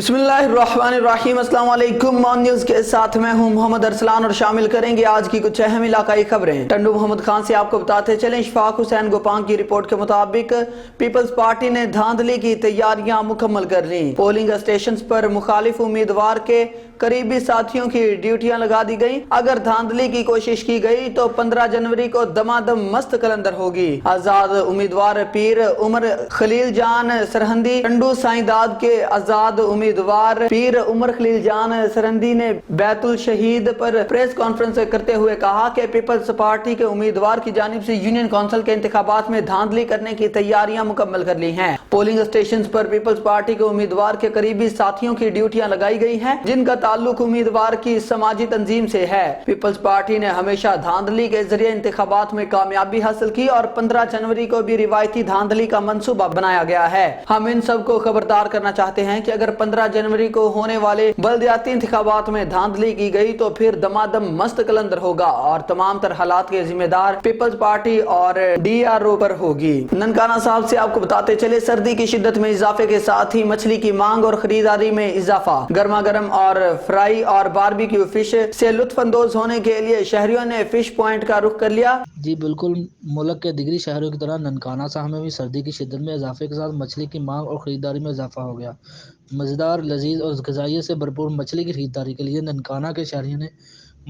बिस्मिल्लाहिर्रहमानिर्रहीम। अस्सलाम वालेकुम। मॉर्निंग न्यूज़ के साथ मैं हूं मोहम्मद अरसलान और शामिल करेंगे आज की कुछ अहम इलाकाई खबरें। टंडू मोहम्मद खान से आपको बताते चलें, इशफाक हुसैन गोपांग की रिपोर्ट के मुताबिक पीपल्स पार्टी ने धांधली की तैयारियां मुकम्मल कर ली। पोलिंग स्टेशन पर मुखालिफ उम्मीदवार के करीबी साथियों की ड्यूटियां लगा दी गई। अगर धांधली की कोशिश की गई तो 15 जनवरी को दमादम मस्त कलंदर होगी। आजाद उम्मीदवार पीर उमर खलील जान सरहंदी, टंडू साईंदाद के आजाद उम्मीदवार पीर उमर खलील जान सरहंदी ने बैतुल शहीद पर प्रेस कॉन्फ्रेंस करते हुए कहा कि पीपल्स पार्टी के उम्मीदवार की जानिब से यूनियन काउंसिल के इंतखाबात में धांधली करने की तैयारियां मुकम्मल कर ली हैं। पोलिंग स्टेशन पर पीपल्स पार्टी के उम्मीदवार के करीबी साथियों की ड्यूटियां लगाई गई हैं, जिनका ताल्लुक उम्मीदवार की समाजी तंजीम से है। पीपल्स पार्टी ने हमेशा धांधली के जरिए इंतखाबात में कामयाबी हासिल की और 15 जनवरी को भी रिवायती धांधली का मंसूबा बनाया गया है। हम इन सबको खबरदार करना चाहते हैं कि अगर 15 जनवरी को होने वाले बल्दियाती इंतखाबात में धांधली की गई तो फिर दमादम मस्त कलंदर होगा और तमाम तर हालात के जिम्मेदार पीपल्स पार्टी और DRO पर होगी। ननकाना साहब से आपको बताते चले, सर्दी की शिद्दत में इजाफे के साथ ही मछली की मांग और खरीदारी में इजाफा। गर्मा गर्म और फ्राई और बारबेक्यू फिश से लुत्फानंदोज होने के लिए शहरियों ने फिश पॉइंट का रुख कर लिया। जी बिल्कुल, मुल्क के दिगरी शहरों की तरह ननकाना साहब में भी सर्दी की शिद्दत में इजाफे के साथ मछली की मांग और ख़रीदारी में इजाफा हो गया। मज़ेदार, लजीज और ग़िज़ाइयत से भरपूर मछली की खरीदारी के लिए ननकाना के शहरियों ने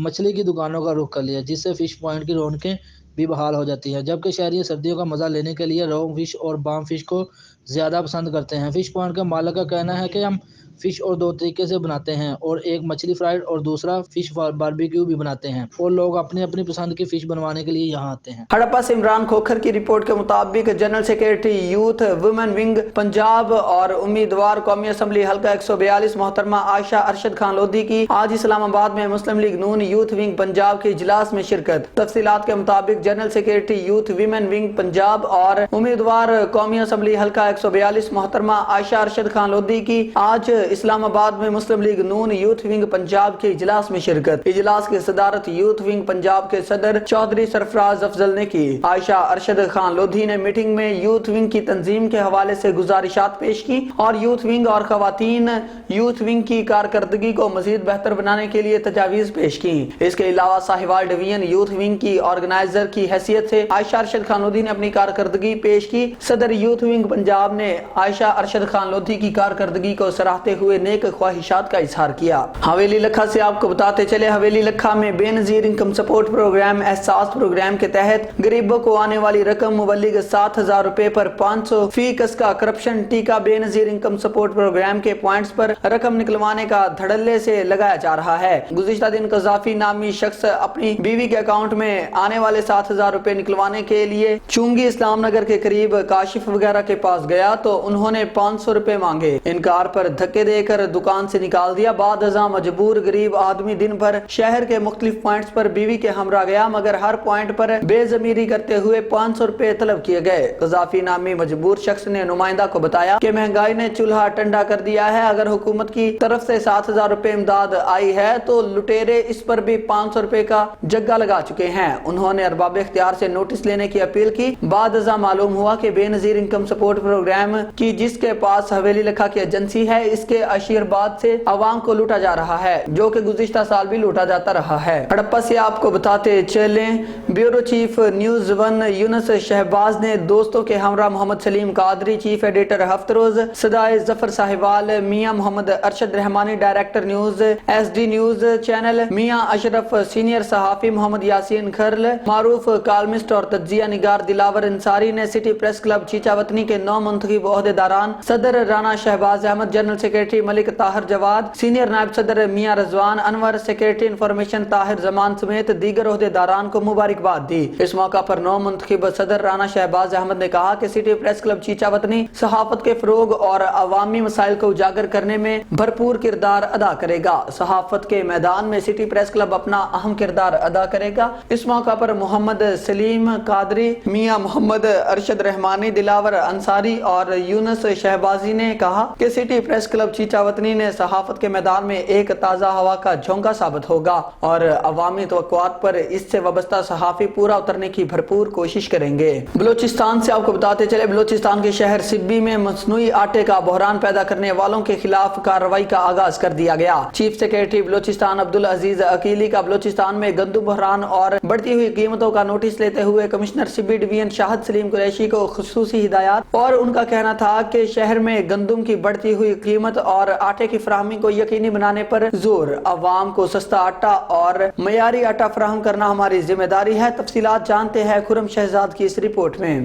मछली की दुकानों का रुख कर लिया, जिससे फ़िश पॉइंट की रौनकें भी बहाल हो जाती है। जबकि शहरी सर्दियों का मज़ा लेने के लिए रो फिश और बाम फिश को ज़्यादा पसंद करते हैं। फ़िश पॉइंट के मालिक का कहना है कि हम फ़िश और दो तरीके से बनाते हैं, और एक मछली फ्राइड और दूसरा फ़िश बारबेक्यू भी बनाते हैं, और लोग अपनी अपनी पसंद की फ़िश बनवाने के लिए यहाँ आते हैं। हड़प्पा से इमरान खोखर की रिपोर्ट के मुताबिक general secretary youth women wing Punjab और उम्मीदवार कौमी असम्बली हल्का 142 मोहतरमा आयशा अरशद खान लोधी की आज इस्लामाबाद में मुस्लिम लीग नून यूथ विंग पंजाब के इजलास में शिरकत। तफसीलात के मुताबिक general secretary youth women wing Punjab और उम्मीदवार कौमी असम्बली हल्का 142 मोहतरमा आयशा अरशद खान लोधी की आज इस्लामाबाद में मुस्लिम लीग नून यूथ विंग पंजाब के इजलास में शिरकत। इजलास की सदारत यूथ विंग पंजाब के सदर चौधरी सरफराज अफजल ने की। आयशा अरशद खान लोधी ने मीटिंग में यूथ विंग की तंजीम के हवाले से गुजारिशात पेश की और यूथ विंग और खवातीन यूथ विंग की कारकर्दगी को मजीद बेहतर बनाने के लिए तजावीज पेश की। इसके अलावा साहिवाल डिवीजन यूथ विंग की ऑर्गेनाइजर की हैसियत से आयशा अरशद खान लोधी ने अपनी कारकर्दगी पेश की। सदर यूथ विंग पंजाब ने आयशा अरशद खान लोधी की कारकर्दगी को सराहते हुए नेक ख्वाहिशात का इजहार किया। हवेली लखा से आपको बताते चले, हवेली लखा में बेनजीर इनकम सपोर्ट प्रोग्राम एहसास प्रोग्राम के तहत गरीबों को आने वाली रकम मुबल्लिग 7,000 रुपए पर 500 फीस का करप्शन टीका बेनजीर इनकम सपोर्ट प्रोग्राम के पॉइंट्स पर रकम निकलवाने का धड़ल्ले से लगाया जा रहा है। गुज़िश्ता दिन कज़ाफी नामी शख्स अपनी बीवी के अकाउंट में आने वाले 7,000 रुपए निकलवाने के लिए चुंगी इस्लाम नगर के करीब काशिफ वगैरह के पास गया तो उन्होंने 500 रुपए मांगे। इनकार पर धक्के देकर दुकान से निकाल दिया। बाद अज़ां मजबूर गरीब आदमी दिन भर शहर के मुख्तलिफ पॉइंट्स पर बीवी के हमरा गया, मगर हर पॉइंट पर बेजमीरी करते हुए 500 रुपए तलब किए गए। कज़ाफी नामी मजबूर शख्स ने नुमाइंदा को बताया कि महंगाई ने चूल्हा ठंडा कर दिया है, अगर हुकूमत की तरफ से 7,000 रुपए इमदाद आई है तो लुटेरे इस पर भी 500 रुपए का जग्गा लगा चुके हैं। उन्होंने अरबाब इख्तियार से नोटिस लेने की अपील की। बाद अज़ां मालूम हुआ कि बेनजीर इनकम सपोर्ट प्रोग्राम की जिसके पास हवेली लखा की एजेंसी है, इसके आशीर्वाद से अवाम को लूटा जा रहा है, जो कि गुज़िश्ता साल भी लूटा जाता रहा है। हड़प्पा से आपको बताते चले, bureau chief news 1 Yunus Shahbaz ने दोस्तों के हमरा मोहम्मद सलीम कादरी, चीफ एडिटर हफ्तरोज, Sadae Zafar Sahiwal, Mian Mohammad Arshad Rehmani, director news SD news channel, Mian Ashraf, senior सहाफ़ी मोहम्मद यासीन खरल, मारूफ कालमिस्ट और तज्जिया निगार दिलावर अंसारी ने सिटी प्रेस क्लब चीचावतनी के 9 मुंतखब ओहदेदारान, सदर Rana Shahbaz Ahmad, general secretary Malik Tahir Jawad, senior नायब सदर मियां रजवान अनवर, सेक्रेटरी इंफॉर्मेशन ताहिर जमान समेत दीगर ओहदेदारान को मुबारकबाद दी। इस मौका पर 9 मुंतखब सदर राना शहबाज अहमद ने कहा कि सिटी प्रेस क्लब चीचावतनी सहाफत के फरोग और अवामी मसाइल को उजागर करने में भरपूर किरदार अदा करेगा। सहाफत के मैदान में सिटी प्रेस क्लब अपना अहम किरदार अदा करेगा। इस मौका पर मोहम्मद सलीम कादरी, मियां मोहम्मद अरशद रहमानी, दिलावर अंसारी اور یونس شہبازی نے کہا کہ سٹی پریس کلب چیچا وطنی نے صحافت کے میدان میں ایک تازہ ہوا کا جھونکا ثابت ہوگا اور عوامی توقعات پر اس سے وابستہ صحافی پورا اترنے کی بھرپور کوشش کریں گے۔ بلوچستان سے آپ کو بتاتے چلے، بلوچستان کے شہر سبی میں مصنوعی آٹے کا بحران پیدا کرنے والوں کے خلاف کارروائی کا آغاز کر دیا گیا۔ چیف سیکریٹری بلوچستان عبدالعزیز عقیلی کا بلوچستان میں گندم بحران اور بڑھتی ہوئی قیمتوں کا نوٹس لیتے ہوئے کمشنر سبی ڈویژن شاہد سلیم قریشی کو خصوصی ہدایات، اور ان کا کہنا تھا کہ شہر میں گندم کی بڑھتی ہوئی قیمت اور آٹے کی فراہمی کو یقینی بنانے پر زور۔ عوام کو سستا آٹا اور معیاری آٹا فراہم کرنا ہماری ذمہ داری ہے۔ تفصیلات جانتے ہیں خرم شہزاد کی اس رپورٹ میں۔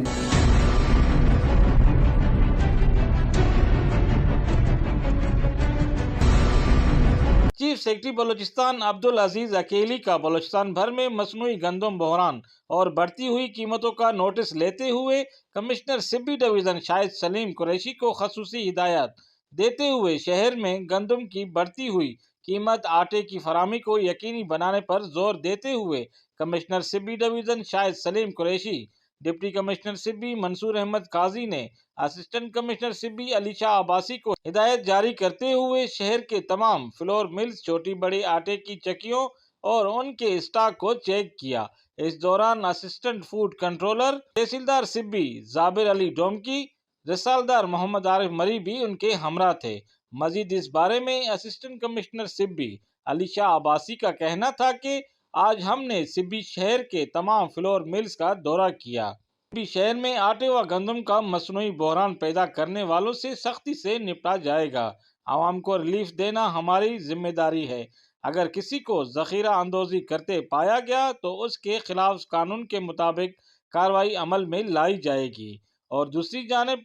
چیف سیکرٹری بلوچستان عبدالعزیز عقیلی کا بلوچستان بھر میں مصنوعی گندم بحران اور بڑھتی ہوئی قیمتوں کا نوٹس لیتے ہوئے کمشنر سبی ڈویژن شاہد سلیم قریشی کو خصوصی ہدایات دیتے ہوئے شہر میں گندم کی بڑھتی ہوئی قیمت، آٹے کی فراہمی کو یقینی بنانے پر زور دیتے ہوئے کمشنر سبی ڈویژن شاہد سلیم قریشی، ڈپٹی کمشنر سبی منصور احمد قاضی نے اسسٹنٹ کمشنر سبی علی شاہ عباسی کو ہدایت جاری کرتے ہوئے شہر کے تمام فلور ملز، چھوٹی بڑی آٹے کی چکیوں اور ان کے اسٹاک کو چیک کیا۔ اس دوران اسسٹنٹ فوڈ کنٹرولر تحصیلدار سبی زابر علی ڈومکی، رسالدار محمد عارف مری بھی ان کے ہمراہ تھے۔ مزید اس بارے میں اسسٹنٹ کمشنر سبی علی شاہ عباسی کا کہنا تھا کہ آج ہم نے سبی شہر کے تمام فلور ملز کا دورہ کیا۔ سبی شہر میں آٹے و گندم کا مصنوعی بحران پیدا کرنے والوں سے سختی سے نپٹا جائے گا۔ عوام کو ریلیف دینا ہماری ذمہ داری ہے۔ اگر کسی کو ذخیرہ اندوزی کرتے پایا گیا تو اس کے خلاف قانون کے مطابق کارروائی عمل میں لائی جائے گی۔ اور دوسری جانب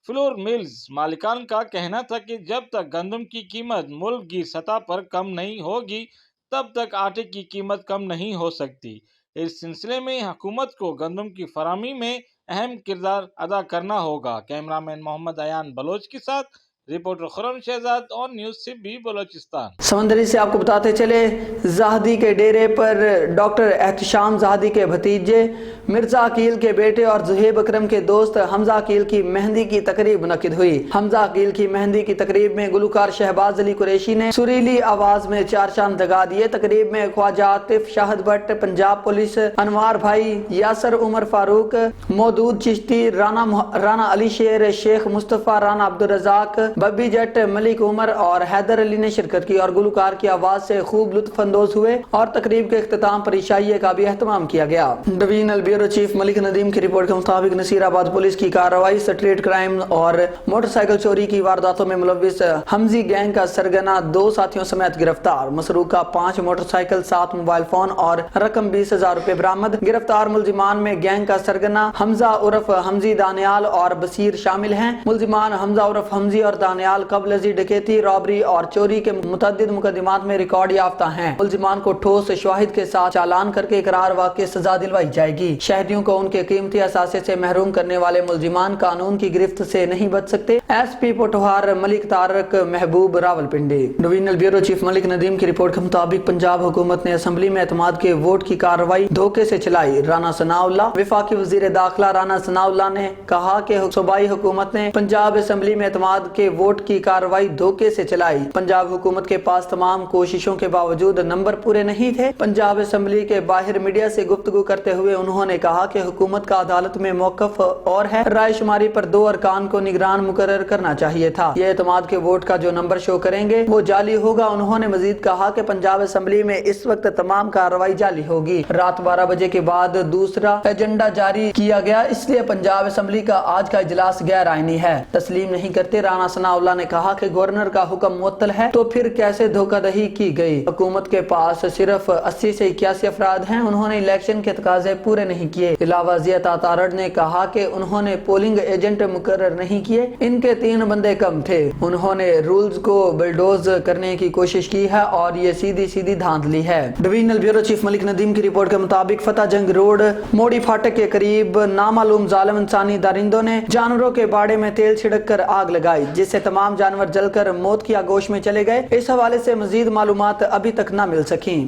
فلور ملز مالکان کا کہنا تھا کہ جب تک گندم کی قیمت ملک کی سطح پر کم نہیں ہوگی تب تک آٹے کی قیمت کم نہیں ہو سکتی۔ اس سلسلے میں حکومت کو گندم کی فراہمی میں اہم کردار ادا کرنا ہوگا۔ کیمرامین محمد ایان بلوچ کے ساتھ رپورٹر خرم شہزاد آن نیوز سبی بلوچستان۔ سمندری سے آپ کو بتاتے چلے، زاہدی کے ڈیرے پر ڈاکٹر احتشام زاہدی کے بھتیجے مرزا عقیل کے بیٹے اور زہیب اکرم کے دوست حمزہ عقیل کی مہندی کی تقریب منعقد ہوئی۔ حمزہ عقیل کی مہندی کی تقریب میں گلوکار شہباز علی قریشی نے سریلی آواز میں چار چاند لگا دیے۔ تقریب میں خواجہ عاطف شاہد بٹ، پنجاب پولیس، انوار بھائی، یاسر عمر فاروق، مودود چشتی، رانا علی شیر، شیخ مصطفیٰ، رانا عبدالرزاق، ببی جٹ، ملک عمر اور حیدر علی نے شرکت کی اور گلوکار کی آواز سے خوب لطف اندوز ہوئے، اور تقریب کے اختتام پر عشائیے کا بھی اہتمام کیا گیا۔ ڈویژنل بیورو چیف ملک ندیم کی رپورٹ کے مطابق نصیر آباد پولیس کی کارروائی سٹریٹ کرائم اور موٹر سائیکل چوری کی وارداتوں میں ملوث حمزی گینگ کا سرگنا 2 ساتھیوں سمیت گرفتار۔ مسروقہ 5 موٹر سائیکل، 7 موبائل فون اور رقم 20,000 روپے برآمد۔ گرفتار ملزمان میں گینگ کا سرگنا حمزہ عرف حمزی دانیال اور بصیر شامل ہیں۔ ملزمان حمزہ عرف حمزی اور دانیال قبل ازیں ڈکیتی، رابری اور چوری کے متعدد مقدمات میں ریکارڈ یافتہ ہیں۔ ملزمان کو ٹھوس شواہد کے ساتھ چالان کر کے اقرار واقع سزا دلوائی جائے گی۔ شہریوں کو ان کے قیمتی اثاثے سے محروم کرنے والے ملزمان قانون کی گرفت سے نہیں بچ سکتے۔ ایس پی پوٹھوہار ملک طارق محبوب راولپنڈی۔ ڈویژنل بیورو چیف ملک ندیم کی رپورٹ کے مطابق پنجاب حکومت نے اسمبلی میں اعتماد کے ووٹ کی کارروائی دھوکے سے چلائی۔ رانا ثناء اللہ۔ وفاقی وزیر داخلہ رانا ثناء اللہ نے کہا کہ صوبائی حکومت نے پنجاب اسمبلی میں اعتماد کے ووٹ کی کارروائی دھوکے سے چلائی۔ پنجاب حکومت کے پاس تمام کوششوں کے باوجود نمبر پورے نہیں تھے۔ پنجاب اسمبلی کے باہر میڈیا سے گفتگو کرتے ہوئے انہوں نے کہا کہ حکومت کا عدالت میں موقف اور ہے۔ رائے شماری پر 2 ارکان کو نگران مقرر کرنا چاہیے تھا۔ یہ اعتماد کے ووٹ کا جو نمبر شو کریں گے وہ جعلی ہوگا۔ انہوں نے مزید کہا کہ پنجاب اسمبلی میں اس وقت تمام کارروائی جعلی ہوگی۔ رات 12 بجے کے بعد دوسرا ایجنڈا جاری کیا گیا، اس لیے پنجاب اسمبلی کا آج کا اجلاس غیر آئینی ہے۔ تسلیم نہیں کرتے۔ رانا ثناء اللہ نے کہا کہ گورنر کا حکم معطل ہے تو پھر کیسے دھوکہ دہی کی گئی؟ حکومت کے پاس صرف 80 سے 81 افراد ہیں۔ انہوں نے الیکشن کے تقاضے پورے نہیں کیے۔ علاوہ ضیاء تارڑ نے کہا کہ انہوں نے پولنگ ایجنٹ مقرر نہیں کیے، ان کے 3 بندے کم تھے۔ انہوں نے رولز کو بلڈوز کرنے کی کوشش کی ہے اور یہ سیدھی دھاندلی ہے۔ ڈویژنل بیورو چیف ملک ندیم کی رپورٹ کے مطابق فتح جنگ روڈ موڑی پھاٹک کے قریب نامعلوم ظالم انسانی درندوں نے جانوروں کے باڑے میں تیل چھڑک کر آگ لگائی، جس سے تمام جانور جل کر موت کی آگوش میں چلے گئے۔ اس حوالے سے مزید معلومات ابھی تک نہ مل سکیں۔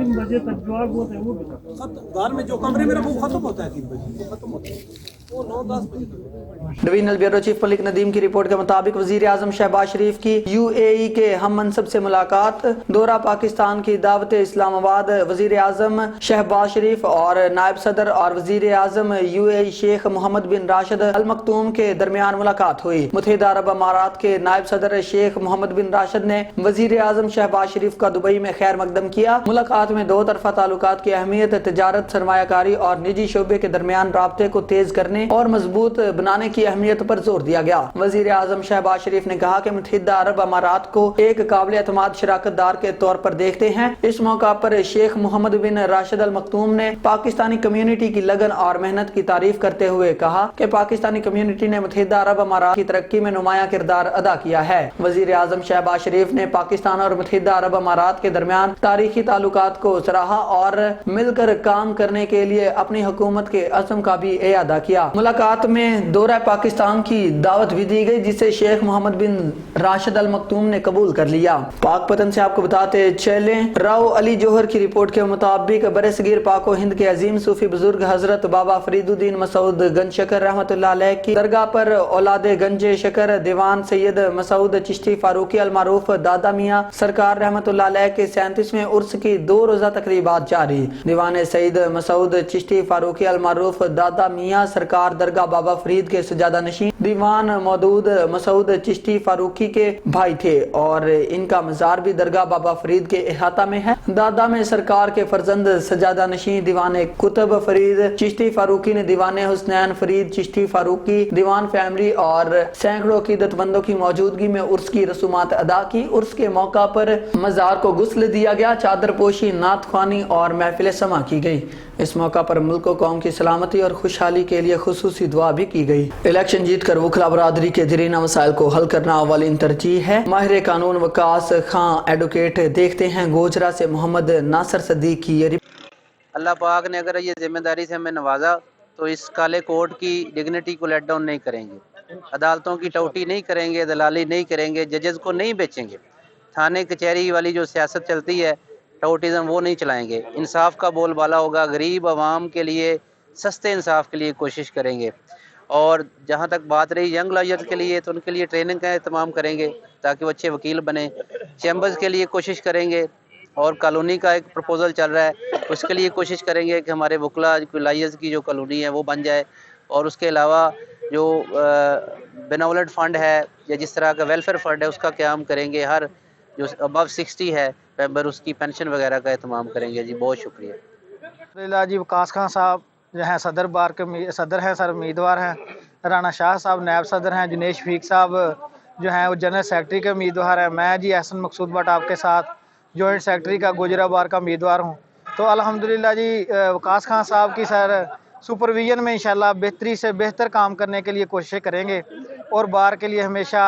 3 बजे तक जो आग होता है वो घर में जो कमरे में वो खत्म होता है 3 बजे खत्म होता है वो 9-10 बजे। Divisional bureau chief Malik Nadeem की रिपोर्ट के मुताबिक वजीर आजम शहबाज शरीफ की UAE के हम मनसब से मुलाकात, दौरा पाकिस्तान की दावत इस्लामाबाद। वजीर आजम शहबाज शरीफ और नायब सदर और वजीर आजम UAE शेख मोहम्मद बिन राशिद अल मखतूम के दरमियान मुलाकात हुई। मुत्तहिदा अरब अमारात के नायब सदर शेख मोहम्मद बिन राशिद ने वजीर आजम शहबाज शरीफ का दुबई में खैर मकदम किया। मुलाकात में दो तरफा ताल्लुकात की अहमियत, तिजारत, सरमायाकारी और निजी शोबे के दरमियान राब्ते को तेज करने और मजबूत बनाने की अहमियत पर जोर दिया गया। वजीर आजम शहबाज शरीफ ने कहा कि मुत्तहिदा अरब अमारात को एक काबिल एतमाद शराकतदार के तौर पर देखते हैं। इस मौका पर शेख मोहम्मद बिन राशिद अल मखतूम ने पाकिस्तानी कम्युनिटी की लगन और मेहनत की तारीफ करते हुए कहा कि पाकिस्तानी कम्युनिटी ने मुत्तहिदा अरब अमारात की तरक्की में नुमाया किरदार अदा किया है। वजीर आजम शहबाज शरीफ ने पाकिस्तान और मुत्तहिदा अरब अमारात के दरमियान तारीखी ताल्लुकात को सराहा और मिलकर काम करने के लिए अपनी हुकूमत के अज़्म का भी इयादा किया। मुलाकात में दौरा पाकिस्तान की दावत भी दी गई, जिसे शेख मोहम्मद बिन राशिद अल मखतूम ने कबूल कर लिया। पाक पतन से आपको बताते चलें, राव अली जोहर की रिपोर्ट के मुताबिक बरसगीर पाको हिंद के अजीम सूफी बुजुर्ग हजरत बाबा फरीदुद्दीन मसूद गंज शकर रहमतुल्लाह अलैह की दरगाह पर औलादे गंजे शकर दीवान सैयद मसूद चिश्ती फारूकी अल मारूफ दादा मियाँ सरकार रहमतुल्लाह अलैह के 37वें उर्स की 2 रोजा तकरीबात जारी। दीवान सैयद मसूद चिश्ती फारूकी अल मारूफ दादा मियाँ सरकार दरगाह बाबा फरीद के सजादा नशीं दीवान मौदूद मसूद चिश्ती फारूकी के भाई थे और इनका मजार भी दरगाह बाबा फरीद के इहाता में है। दादा में सरकार के फर्जंद सजादा नशीं दीवान कुतुब फरीद चिश्ती फारूकी ने दीवान हुसनैन फरीद चिश्ती फारूकी दीवान फैमिली और सैकड़ों अकीदतमंदों की मौजूदगी में उर्स की रसूमात अदा की। उर्स के मौका पर मजार को गुस्ल दिया गया, चादर पोशी, नात ख्वानी और महफिल समा की गई। इस मौका पर मुल्क और कौम की सलामती और खुशहाली के लिए खुसूसी दुआ भी की गई। इलेक्शन जीत कर वकला बरादरी के दरीना मसाइल को हल करना अवलिन तरजीह है। माहिर कानून वकास खां एडवोकेट। देखते हैं गोजरा से मोहम्मद नासिर सदीक की ये। अल्लाह पाक ने अगर ये जिम्मेदारी से हमें नवाजा तो इस काले कोर्ट की डिग्निटी को लेट डाउन नहीं करेंगे, अदालतों की टौटी नहीं करेंगे, दलाली नहीं करेंगे, जजेस को नहीं बेचेंगे, थाने कचहरी वाली जो सियासत चलती है टाउटिज़म वो नहीं चलाएंगे, इंसाफ का बोलबाला होगा, गरीब आवाम के लिए सस्ते इंसाफ के लिए कोशिश करेंगे। और जहाँ तक बात रही यंग लॉयर्स के लिए तो उनके लिए ट्रेनिंग का एहतमाम करेंगे ताकि वो अच्छे वकील बने, चैम्बर्स के लिए कोशिश करेंगे और कॉलोनी का एक प्रपोज़ल चल रहा है उसके लिए कोशिश करेंगे कि हमारे वकला लॉयर्स की जो कॉलोनी है वो बन जाए। और उसके अलावा जो बेनोवलेंट फ़ंड है या जिस तरह का वेलफेयर फ़ंड है उसका क़याम करेंगे, हर जो अबव 60 है मेंबर उसकी पेंशन वगैरह का एहतमाम करेंगे। जी बहुत शुक्रिया। जी वकास खान साहब जो हैं सदर बार के सदर हैं, सर उम्मीदवार हैं, राना शाह साहब नायब सदर हैं, जुनेश शफीक साहब जो हैं वो जनरल सेक्रेटरी के उम्मीदवार हैं, मैं जी एहसन मकसूद भट्ट आपके साथ जॉइंट सेक्रेटरी का गुजरा बार का उम्मीदवार हूँ। तो अल्हम्दुलिल्लाह जी वकास खान साहब की सर सुपरविजन में इंशाल्लाह बेहतरी से बेहतर काम करने के लिए कोशिश करेंगे और बार के लिए हमेशा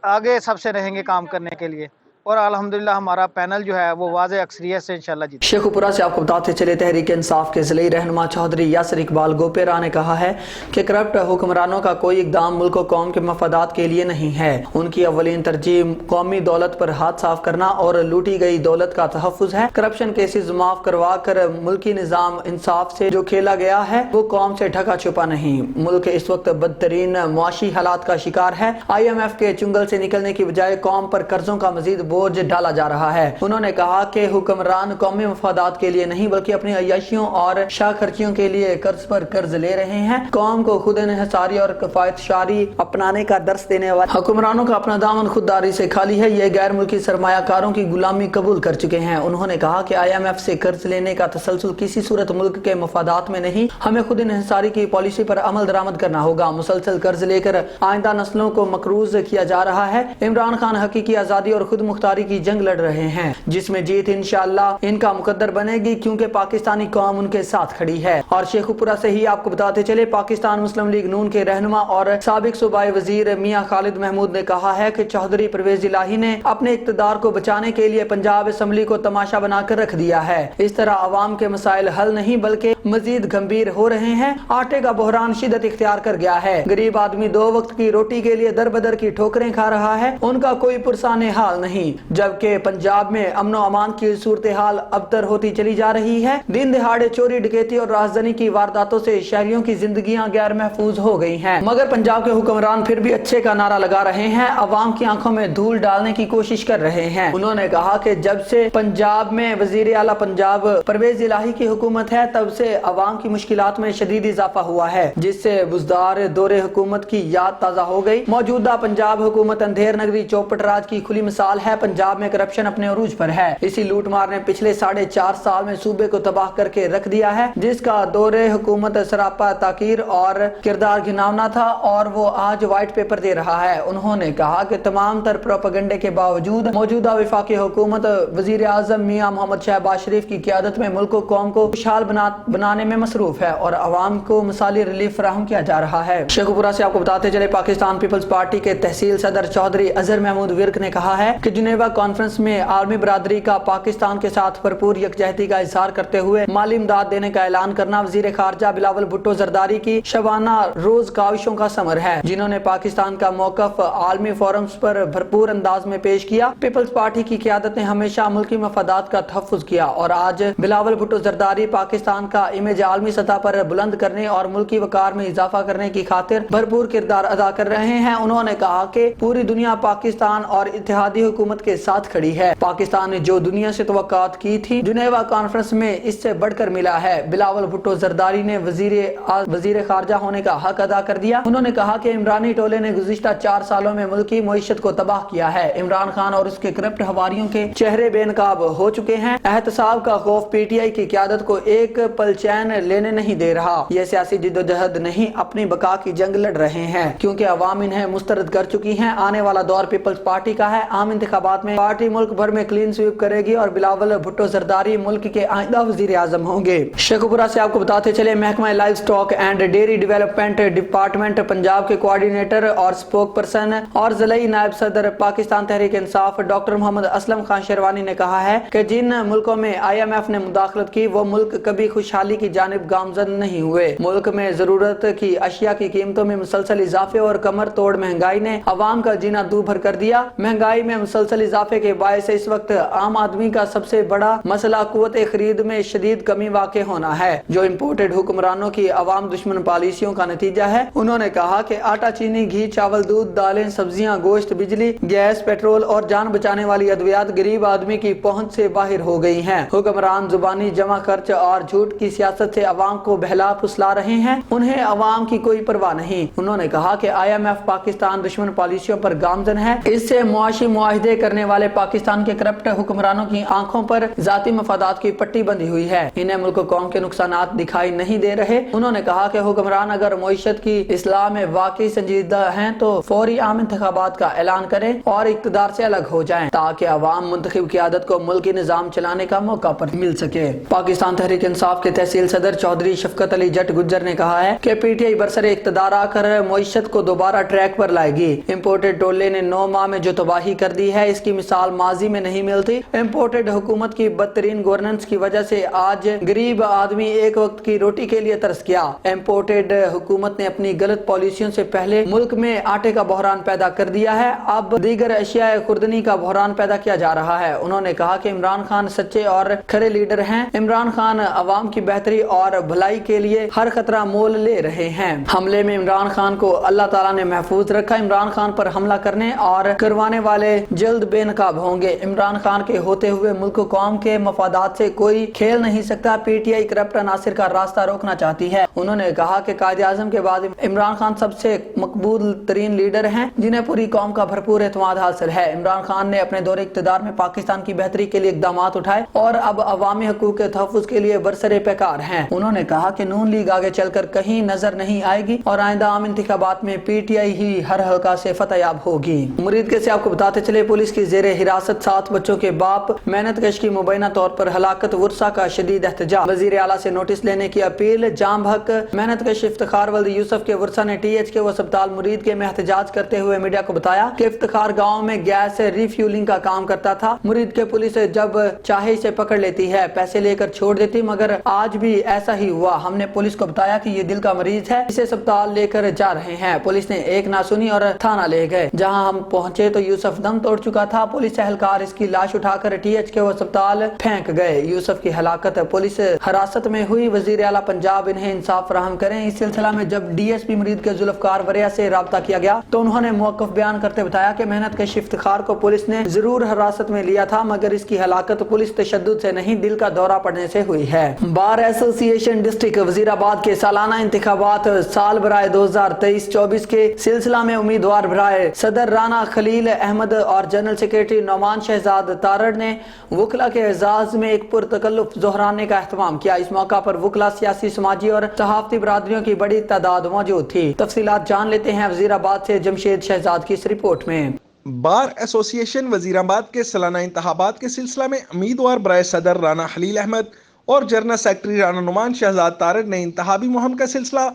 आगे सबसे रहेंगे काम करने के लिए। और अल्हम्दुलिल्लाह हमारा पैनल जो है वो वाज़े अक्सरियत से इंशाल्लाह जीते। शेखुपुरा से आपको बताते चले, तहरीक इंसाफ के ज़िले रहनुमा चौधरी यासिर इकबाल गोपेरा ने कहा है कि करप्ट हुक्मरानों का कोई इकदाम मुल्क और कौम के मफादात के लिए नहीं है। उनकी अवलीन तरजीह कौमी दौलत पर हाथ साफ करना और लूटी गई दौलत का तहफ़्फ़ुज़ है। करप्शन केसेस माफ करवा कर मुल्की निज़ाम इंसाफ से जो खेला गया है वो कौम से ढका छुपा नहीं। मुल्क इस वक्त बदतरीन मुआशी हालात का शिकार है। IMF के चुंगल से निकलने की बजाय कौम पर कर्जों का मजीद बोझ डाला जा रहा है। उन्होंने कहा कि हुक्मरान कौमी मफादात के लिए नहीं बल्कि अपनी अय्याशियों और शाह खर्चियों के लिए कर्ज पर कर्ज ले रहे हैं। कौम को खुद इन्हिसारी और किफायतशारी अपनाने का दर्स देने वाले हुक्मरानों का अपना दामन खुददारी से खाली है। ये गैर मुल्की सरमायाकारों की गुलामी कबूल कर चुके हैं। उन्होंने कहा कि IMF से कर्ज लेने का तसलसल किसी सूरत मुल्क के मफादात में नहीं, हमें खुद इन्हिसारी की पॉलिसी पर अमल दरामद करना होगा। मुसलसल कर्ज लेकर आइंदा नस्लों को मकरूज किया जा रहा है। इमरान खान हकीकी आज़ादी और खुद मुख्तारी की जंग लड़ रहे हैं जिसमें जीत इंशाअल्लाह इनका मुकद्दर बनेगी क्योंकि पाकिस्तानी कौम उनके साथ खड़ी है। और शेखुपुरा से ही आपको बताते चले, पाकिस्तान मुस्लिम लीग नून के रहनुमा और साबिक सूबाई वजीर मियां खालिद महमूद ने कहा है कि चौधरी परवेज इलाही ने अपने इक़्तिदार को बचाने के लिए पंजाब असम्बली को तमाशा बनाकर रख दिया है। इस तरह आवाम के मसाइल हल नहीं बल्कि मजीद गंभीर हो रहे हैं। आटे का बहरान शिद्दत इख्तियार कर गया है। गरीब आदमी 2 वक्त की रोटी के लिए दर बदर की ठोकरें खा रहा है। उनका कोई पुरसाने हाल नहीं। हुई, जबकि पंजाब में अमनो अमान की सूरत हाल अबतर होती चली जा रही है। दिन दिहाड़े चोरी डकैती और राहजनी की वारदातों से शहरियों की जिंदगियां गैर महफूज हो गई हैं, मगर पंजाब के हुक्मरान फिर भी अच्छे का नारा लगा रहे हैं, अवाम की आंखों में धूल डालने की कोशिश कर रहे हैं। उन्होंने कहा कि जब से पंजाब में वजीर आला पंजाब परवेज इलाही की हुकूमत है, तब से अवाम की मुश्किलात में शदीद इजाफा हुआ है, जिससे बुज़दार दौरे हुकूमत की याद ताज़ा हो गई। मौजूदा पंजाब हुकूमत अंधेर नगरी चौपट राज की खुली मिसाल है। पंजाब में करप्शन अपने अरूज पर है। इसी लूटमार ने पिछले 4.5 साल में सूबे को तबाह करके रख दिया है, जिसका दौरे हुकूमत सरापा ताकीर और किरदार घिनौना था, और वो आज व्हाइट पेपर दे रहा है। उन्होंने कहा कि तमाम तर प्रोपेगेंडे के बावजूद मौजूदा वफाकी हुकूमत वजीर आजम मियां मोहम्मद शहबाज शरीफ की क़यादत में मुल्क कौम को खुशहाल बनाने में मसरूफ है और अवाम को मिसाली रिलीफ फराहम किया जा रहा है। शेखुपुरा से आपको बताते चले, पाकिस्तान पीपल्स पार्टी के तहसील सदर चौधरी अजहर महमूद विर्क ने कहा है कि जिनेवा कॉन्फ्रेंस में आलमी बरादरी का पाकिस्तान के साथ भरपूर यकजहती का इजहार करते हुए माली इमदाद देने का ऐलान करना वजीर खारजा बिलावल भुट्टो जरदारी की शबाना रोज काविशों का समर है, जिन्होंने पाकिस्तान का मौकफ आलमी फोरम्स पर भरपूर अंदाज में पेश किया। पीपल्स पार्टी की क़यादत ने हमेशा मुल्की मफादात का तहफ़्फ़ुज़ किया और आज बिलावल भुट्टो जरदारी पाकिस्तान का इमेज आलमी सतह पर बुलंद करने और मुल्की वकार में इजाफा करने की खातिर भरपूर किरदार अदा कर रहे हैं। उन्होंने कहा कि पूरी दुनिया पाकिस्तान और इत्तेहादी हुकूमत के साथ खड़ी है। पाकिस्तान ने जो दुनिया से तवक्कात की थी, जिनेवा कॉन्फ्रेंस में इससे बढ़कर मिला है। बिलावल भुट्टो जरदारी ने वजीर खारजा होने का हक अदा कर दिया। उन्होंने कहा कि इमरानी टोले ने गुज़िश्ता 4 सालों में मुल्की मईशत को तबाह किया है। इमरान खान और उसके करप्ट हवारियों के चेहरे बेनकाब हो चुके हैं। एहतसाब का खौफ पीटीआई की क़यादत को एक पल चैन लेने नहीं दे रहा। यह सियासी जिद्दोजहद नहीं, अपनी बका की जंग लड़ रहे हैं, क्योंकि अवाम इन्हें मुस्तरद कर चुकी हैं। आने वाला दौर पीपल्स पार्टी का है। आम इंतखाबात में पार्टी मुल्क भर में क्लीन स्वीप करेगी और बिलावल भुट्टो जरदारी मुल्क के आइंदा वजीर आजम होंगे। शेखुपुरा से आपको बताते चले, महकमा live stock and dairy development department Punjab के कोऑर्डिनेटर और स्पोक पर्सन और ज़िलाई नायब सदर पाकिस्तान तहरीक इंसाफ डॉक्टर मोहम्मद असलम खान शेरवानी ने कहा है कि जिन मुल्कों में IMF ने मुदाखलत की, वो मुल्क कभी खुशहाली की जानिब गामजन नहीं हुए। मुल्क में जरूरत की अशिया की कीमतों में मुसलसल इजाफे और कमर तोड़ महंगाई ने अवाम का जीना दू भर कर दिया। महंगाई में मुसलसल इजाफे के बायस इस वक्त आम आदमी का सबसे बड़ा मसला कुव्वत खरीद में शदीद कमी वाक़ होना है, जो इम्पोर्टेड हुक्मरानों की अवाम दुश्मन पॉलिसियों का नतीजा है। उन्होंने कहा कि आटा, चीनी, घी, चावल, दूध, दालें, सब्जियां, गोश्त, बिजली, गैस, पेट्रोल और जान बचाने वाली अद्वियात गरीब आदमी की पहुंच से बाहर हो गई हैं। हुक्मरान जुबानी जमा खर्च और झूठ की सियासत से अवाम को बहला फुसला रहे हैं। उन्हें अवाम की कोई परवाह नहीं। उन्होंने कहा कि IMF पाकिस्तान दुश्मन पॉलिसियों पर गामजन है। इससे मुआशी मुआहदे करने वाले पाकिस्तान के करप्ट हुक्मरानों की आंखों पर जाती मफादात की पट्टी बंधी हुई है। इन्हें मुल्क कौम के नुकसानात दिखाई नहीं दे रहे। उन्होंने कहा कि हुक्मरान अगर मईशत की इस्लाह में वाकई संजीदा हैं तो फौरी आम इंतखाबात का ऐलान करें और इक़्तिदार से अलग हो जाएं, ताकि अवाम मुंतखब क़यादत को मुल्की निज़ाम चलाने का मौका पर मिल सके। पाकिस्तान तहरीक इंसाफ के तहसील सदर चौधरी शफकत अली जट गुज्जर ने कहा है कि PTI बरसरे इक़्तिदार आकर मईशत को दोबारा ट्रैक पर लाएगी। इम्पोर्टेड टोले ने 9 माह में जो तबाही कर दी है, इसकी मिसाल माजी में नहीं मिलती। इम्पोर्टेड हुकूमत की बदतरीन गवर्नेंस की वजह से आज गरीब आदमी एक वक्त की रोटी के लिए तरस गया। इम्पोर्टेड हुकूमत ने अपनी गलत पॉलिसियों से पहले मुल्क में आटे का बहरान पैदा कर दिया है, अब दीगर अशिया खुर्दनी का बहरान पैदा किया जा रहा है। उन्होंने कहा कि इमरान खान सच्चे और खरे लीडर हैं। इमरान खान अवाम की बेहतरी और भलाई के लिए हर खतरा मोल ले रहे हैं। हमले में इमरान खान को अल्लाह ताला ने महफूज रखा। इमरान खान पर हमला करने और करवाने वाले जल्द बेनकाब होंगे। इमरान खान के होते हुए मुल्क कौम के मफादात से कोई खेल नहीं सकता। PTI करप्ट अनासिर का रास्ता रोकना चाहती है। उन्होंने कहा कि कायदे आज़म के बाद इमरान खान सबसे मकबूल तरीन लीडर हैं, जिन्हें पूरी कौम का भरपूर एतमाद हासिल है। इमरान खान ने अपने दौरे इक़्तिदार में पाकिस्तान की बेहतरी के लिए इक़दामात उठाए और अब अवामी हकूक़ के तहफ़्फ़ुज़ के लिए बरसरे पैकार हैं। उन्होंने कहा कि नून लीग आगे चलकर कहीं नजर नहीं आएगी और आइंदा आम इंतखाबात में PTI ही हर हल्का से फतहयाब होगी। मुरीद के से आपको बताते चले, पुलिस की जेरे हिरासत 7 बच्चों के बाप मेहनत कश की मुबैना तौर पर हलाकत वर्सा का शदीद एहतजाज। वज़ीर आला से नोटिस लेने की अपील। जाम हक मेहनत कश इफ्तिखार वल्द यूसुफ के वर्सा ने THK व अस्पताल मुरीद के में एहतजाज करते हुए मीडिया को बताया कि इफ्तिखार गाँव में गैस रिफ्यूलिंग का काम करता था। मुरीद के पुलिस जब चाहे इसे पकड़ लेती है, पैसे लेकर छोड़ देती, मगर आज भी ऐसा ही हुआ। हमने पुलिस को बताया कि ये दिल का मरीज है, इसे अस्पताल लेकर जा रहे हैं। पुलिस ने एक ना सुनी और थाना ले गए। जहां हम पहुंचे तो यूसुफ दम तोड़ चुका चुका था। पुलिस एहलकार इसकी लाश उठाकर THK अस्पताल फेंक गए। यूसुफ की हलाकत पुलिस हिरासत में हुई। वजीर आला पंजाब इन्हें इंसाफ फराहम करें। इस सिलसिला में जब DSP मुरीद के जुल्फकार वरिया से राब्ता किया गया तो उन्होंने मौक़िफ़ बयान करते बताया कि मेहनत के इफ्तिखार को पुलिस ने जरूर हिरासत में लिया था, मगर इसकी हलाकत पुलिस तशद्दुद से नहीं, दिल का दौरा पड़ने से हुई है। बार एसोसिएशन डिस्ट्रिक्ट वजीराबाद के सालाना इंतखाबात साल बराए 2023-24 के सिलसिला में उम्मीदवार बराए सदर राना खलील अहमद और जनरल सेक्रेटरी नौमान शहजाद तारड़ ने वकला के एजाज में एक पुरतकल्लुफ ज़ोहराने का एहतमाम किया। इस मौका पर वकला, सियासी, समाजी और सहाफती बरादरियों की बड़ी तादाद मौजूद थी। तफसीलात जान लेते हैं वजीराबाद से जमशेद शहजाद की इस रिपोर्ट में। बार एसोसिएशन वजीराबाद के सालाना इंतखाबात के सिलसिला में उम्मीदवार बराए सदर राना खलील अहमद और जनरल सेक्रेटरी राना नुमान शहजाद तारड़ ने इंतखाबी मुहिम का सिलसिला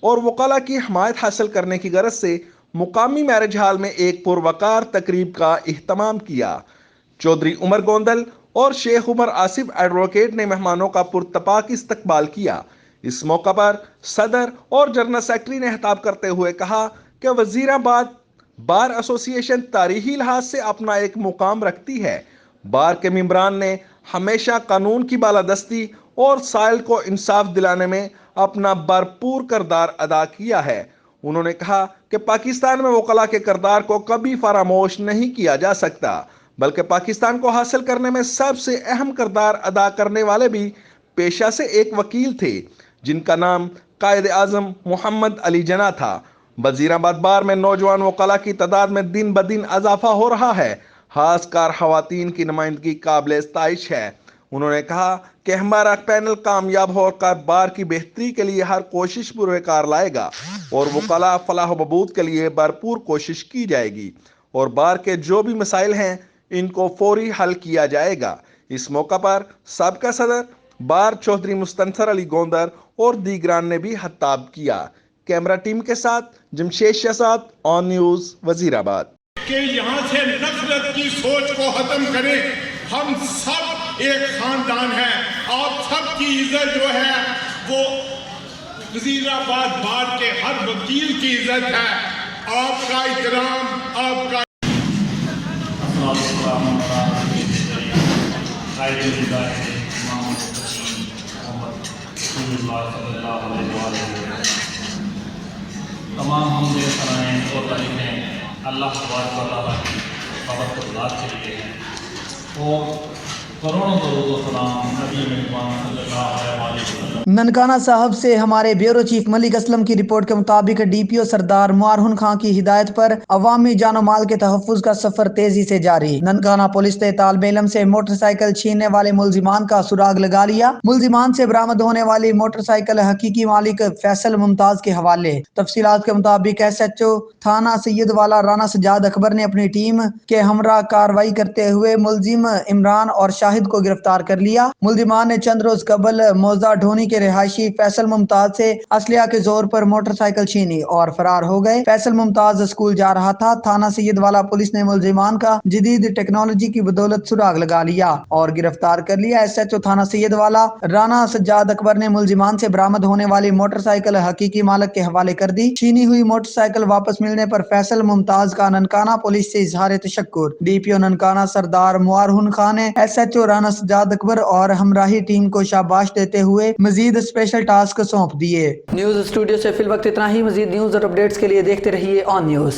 और वकला की हमायत हासिल करने की गरज से मुकामी मैरिज हॉल में एक पुरवकार तकरीब का इह्तमाम किया। चौधरी उमर गोंदल और शेख उमर आसिफ एडवोकेट ने मेहमानों का पुरतपाक इस्तकबाल किया। इस मौका पर सदर और जनरल सेक्रेटरी ने खिताब करते हुए कहा कि वजीराबाद बार एसोसिएशन तारीखी लिहाज से अपना एक मुकाम रखती है। बार के मेंबरान ने हमेशा कानून की बालादस्ती और साइल को इंसाफ दिलाने में अपना भरपूर किरदार अदा किया है। उन्होंने कहा कि पाकिस्तान में वकला के किरदार को कभी फरामोश नहीं किया जा सकता, बल्कि पाकिस्तान को हासिल करने में सबसे अहम किरदार अदा करने वाले भी पेशा से एक वकील थे, जिनका नाम कायद आजम मोहम्मद अली जना था। वजीराबाद बार में नौजवान वकला की तादाद में दिन ब दिन इजाफा हो रहा है। खासकर खवातीन की नुमाइंदगी काबिल इस्ताइश है। उन्होंने कहा कि हमारा पैनल कामयाब होकर बार की बेहतरी के लिए हर कोशिश पुरकार लाएगा और वकला फलाह बबूद के लिए भरपूर कोशिश की जाएगी और बार के जो भी मसाइल हैं इनको फौरी हल किया जाएगा। इस मौका पर सबका सदर बार चौधरी मुस्तनसर अली गोंदर और दीगरान ने भी खिताब किया। कैमरा टीम के साथ जमशेद शहजाद, ऑन न्यूज़, वजीराबाद। कि यहाँ से नफरत की सोच को खत्म करें। हम सब एक खानदान है। आप सबकी इज्जत जो है वो वजीराबाद बार के हर वकील की इज्जत है। आपका इकराम, आपका तमाम हमदे सराएं और तारीफ़ें अल्लाह तबारक व तआला की ज़ात के लिए हैं और करोड़ों दरूद व सलाम नबी मेहमान सल्लल्लाहु अलैहि वसल्लम। ननकाना साहब से हमारे ब्यूरो चीफ मलिक असलम की रिपोर्ट के मुताबिक DPO सरदार मुआरुन खां की हिदायत पर अवामी जानो माल के तहफ़्फ़ुज़ का सफर तेजी से जारी। ननकाना पुलिस ने तालिब इल्म से मोटरसाइकिल छीनने वाले मुलजिमान का सुराग लगा लिया। मुलजिमान से बरामद होने वाली मोटरसाइकिल हकीकी मालिक फैसल मुमताज के हवाले। तफसीलात के मुताबिक SHO थाना सैयदवाला राना सज्जाद अकबर ने अपनी टीम के हमरा कार्रवाई करते हुए मुलजिम इमरान और शाहिद को गिरफ्तार कर लिया। मुलजिमान ने चंद रोज कबल मौजा ढोनी के रिहायशी फैसल मुमताज से असलिया के जोर पर मोटरसाइकिल छीनी और फरार हो गए। फैसल मुमताज स्कूल जा रहा था। थाना सैयदवाला पुलिस ने मुलजिमान का जदीद टेक्नोलॉजी की बदौलत सुराग लगा लिया और गिरफ्तार कर लिया। SHO थाना सैयदवाला राना सज्जाद अकबर ने मुलजिमान से बरामद होने वाली मोटरसाइकिल हकीकी मालिक के हवाले कर दी। छीनी हुई मोटरसाइकिल वापस मिलने पर फैसल मुमताज का ननकाना पुलिस से इजहार तशक्कुर। DPO ननकाना सरदार मुआरुन खान ने SHO राना सज्जाद अकबर और हमराही टीम को शाबाश देते हुए मजीद स्पेशल टास्क सौंप दिए। न्यूज स्टूडियो से फिल वक्त इतना ही। मजीद न्यूज और अपडेट्स के लिए देखते रहिए ऑन न्यूज।